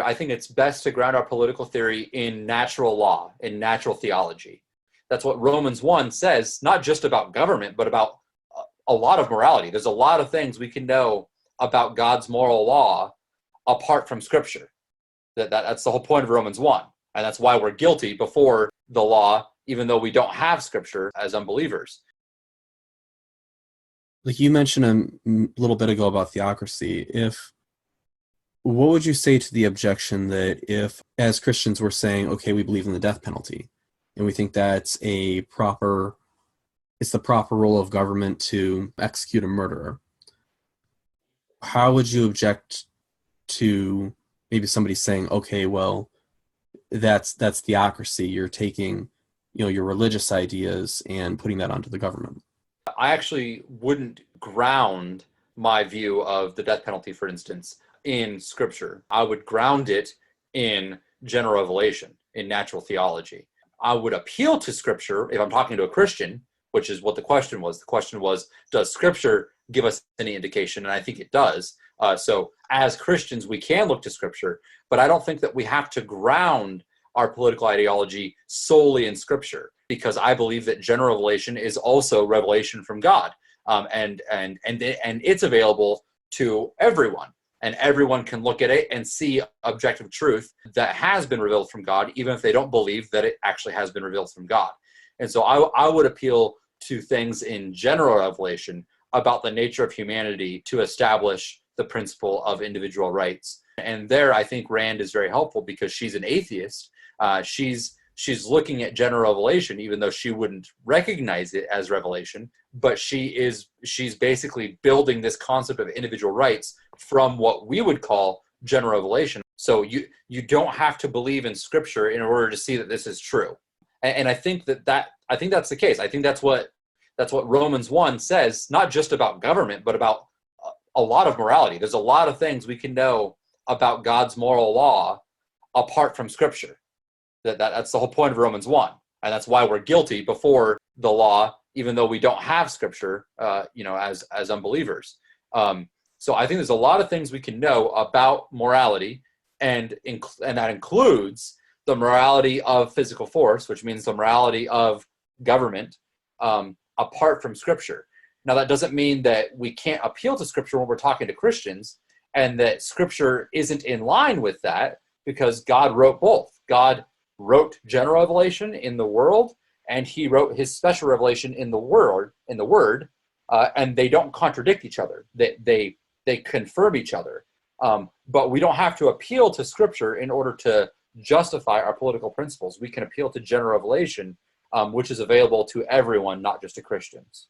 I think it's best to ground our political theory in natural law, in natural theology. That's what Romans 1 says, not just about government, but about a lot of morality. There's a lot of things we can know about God's moral law apart from Scripture. That's the whole point of Romans 1. And that's why we're guilty before the law, even though we don't have Scripture as unbelievers. Like you mentioned a little bit ago about theocracy, what would you say to the objection that if, as Christians, we're saying, okay, we believe in the death penalty, and we think that's it's the proper role of government to execute a murderer, how would you object to maybe somebody saying, okay, well, that's theocracy. You're taking, your religious ideas and putting that onto the government. I actually wouldn't ground my view of the death penalty, for instance, in Scripture. I would ground it in general revelation, in natural theology. I would appeal to Scripture if I'm talking to a Christian, which is what the question was. The question was, does Scripture give us any indication? And I think it does. So as Christians, we can look to Scripture, but I don't think that we have to ground our political ideology solely in Scripture, because I believe that general revelation is also revelation from God, and it's available to everyone, and everyone can look at it and see objective truth that has been revealed from God, even if they don't believe that it actually has been revealed from God. And so I would appeal to things in general revelation about the nature of humanity to establish the principle of individual rights. And there, I think Rand is very helpful because she's an atheist. She's looking at general revelation, even though she wouldn't recognize it as revelation, but she's basically building this concept of individual rights from what we would call general revelation. So you don't have to believe in Scripture in order to see that this is true. And I think that's the case. I think that's what Romans 1 says, not just about government, but about a lot of morality. There's a lot of things we can know about God's moral law apart from Scripture. That's the whole point of Romans 1. And that's why we're guilty before the law, even though we don't have Scripture, as unbelievers. So I think there's a lot of things we can know about morality, and that includes the morality of physical force, which means the morality of government, apart from Scripture. Now, that doesn't mean that we can't appeal to Scripture when we're talking to Christians, and that Scripture isn't in line with that, because God wrote both. God wrote general revelation in the world, and he wrote his special revelation in the Word, and they don't contradict each other. They confirm each other. But we don't have to appeal to Scripture in order to justify our political principles. We can appeal to general revelation, which is available to everyone, not just to Christians.